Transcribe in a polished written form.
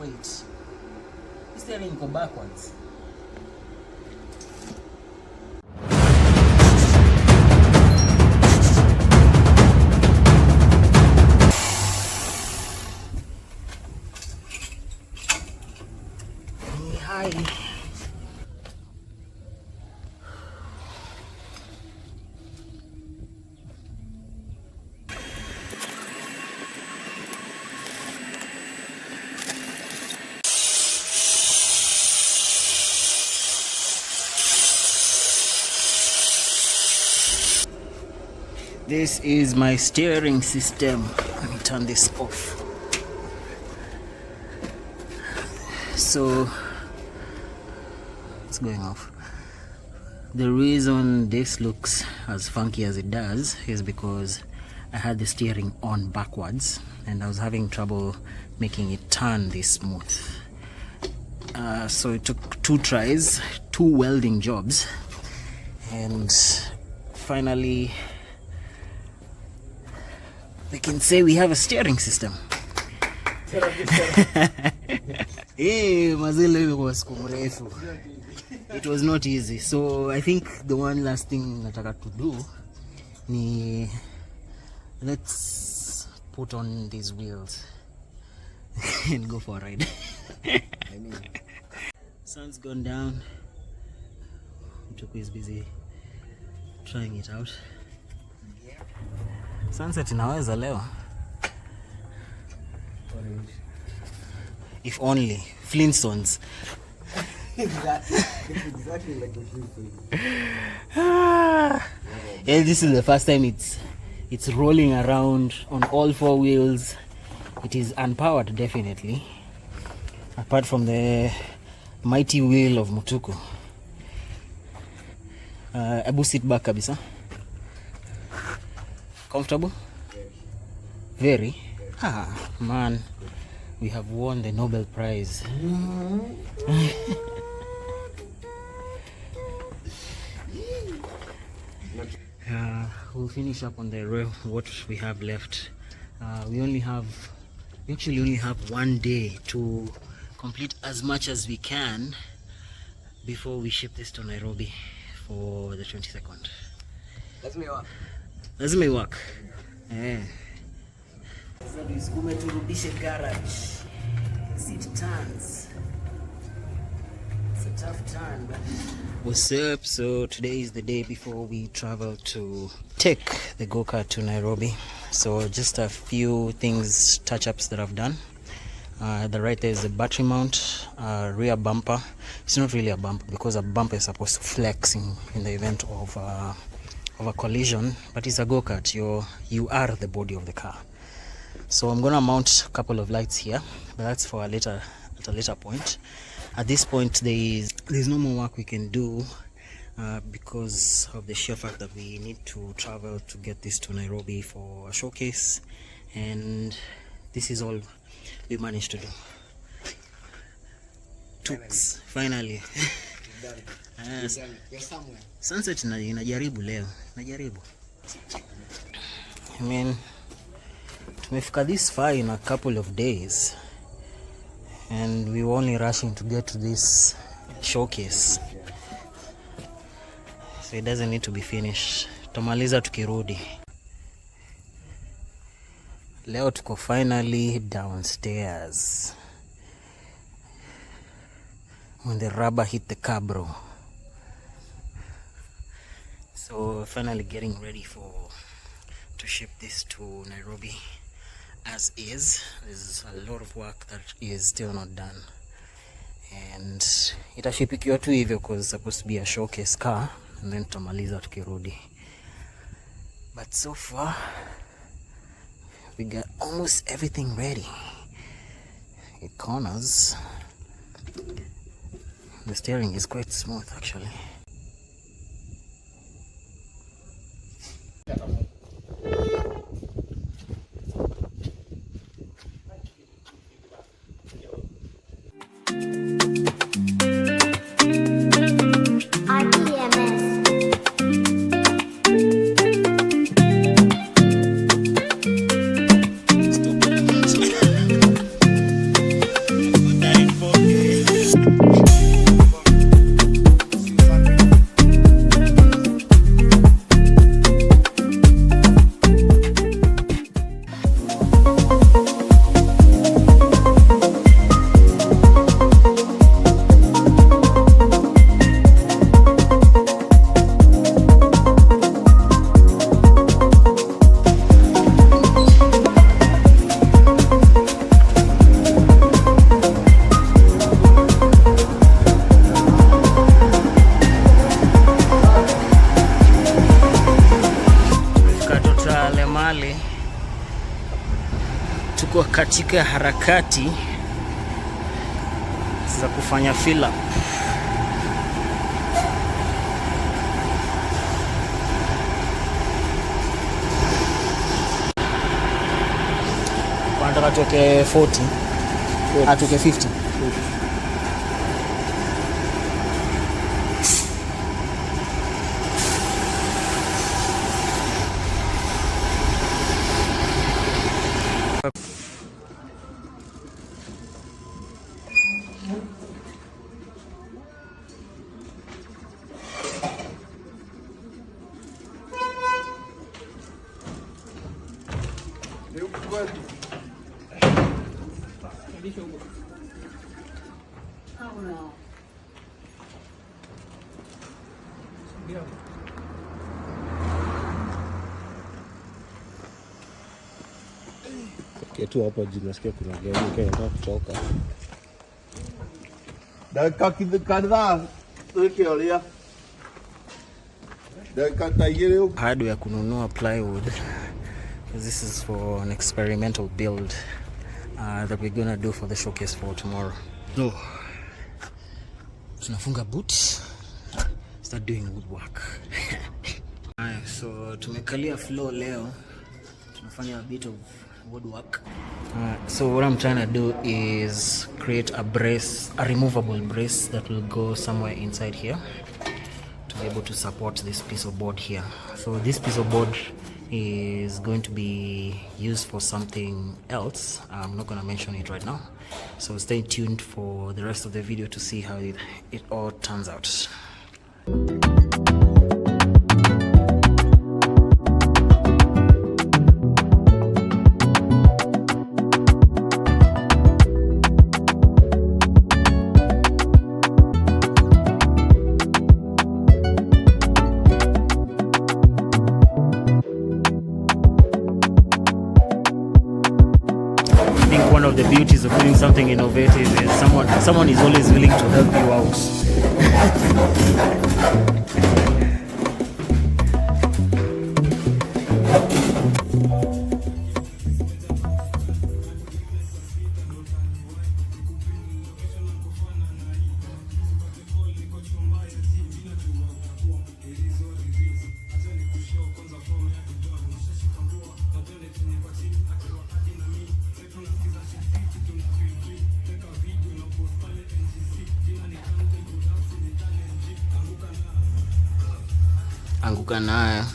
Wait. This steering go backwards. Hi. This is my steering system. Let me turn this off. So it's going off. The reason this looks as funky as it does is because I had the steering on backwards and I was having trouble making it turn this smooth. So it took 2 tries, 2 welding jobs, and finally we can say we have a steering system. It was not easy. So I think the one last thing nataka to do ni let's put on these wheels and go for a ride. Sun's gone down. Mtuku is busy trying it out. Sunset inaweza leo. If only Flintstones. Exactly like the Flintstones. Yeah, this is the first time it's rolling around on all 4 wheels. It is unpowered, definitely. Apart from the mighty wheel of Mutuku. Abu, sit back kabisa. Comfortable? Very? Ah, man. We have won the Nobel Prize. We'll finish up on what we have left. We actually only have 1 day to complete as much as we can before we ship this to Nairobi for the 22nd. Lazima iwak. Sasa tuisukume turudishe garage. It turns. It's a tough turn, but what's up? So today is the day before we travel to take the go-kart to Nairobi. So just a few things, touch-ups that I've done. The right there is the battery mount, rear bumper. It's not really a bumper because a bumper is supposed to flex in the event of a collision, but it's a go-kart. You are the body of the car. So I'm gonna mount a couple of lights here, but that's for at a later point. At this point there's no more work we can do because of the sheer fact that we need to travel to get this to Nairobi for a showcase, and this is all we managed to do. Finally. Sunset inajaribu leo. I mean, tumefika this far in a couple of days and we were only rushing to get to this showcase, so it doesn't need to be finished. Tumaliza tukirudi. Leo tuko finally downstairs when the rubber hit the car, bro. So finally getting ready to ship this to Nairobi. As is, there's a lot of work that is still not done, and itashipikiwa tu hivyo because it's supposed to be a showcase car, and then tutamaliza tukirudi. But so far we got almost everything ready. It corners. The steering is quite smooth actually. pale. Tuko katika harakati za kufanya fill up. Nataka tuweke 40. Atuke 50. Kitu hapa juu nasikia kuna gari kinataka kutoka. Dakika kadhaa tukiolea. Dakika tajiri hardware ya kununua plywood. This is for an experimental build that we're gonna do for the showcase for tomorrow. So tunafunga boots, start doing woodwork. So tumekalia floor leo, tunafanya a bit of woodwork. So what I'm trying to do is create a brace, a removable brace that will go somewhere inside here to be able to support this piece of board here. So this piece of board is going to be used for something else. I'm not going to mention it right now, so stay tuned for the rest of the video to see how it all turns out. One of the beauties of doing something innovative is someone is always willing to help you out. Anguka nayo.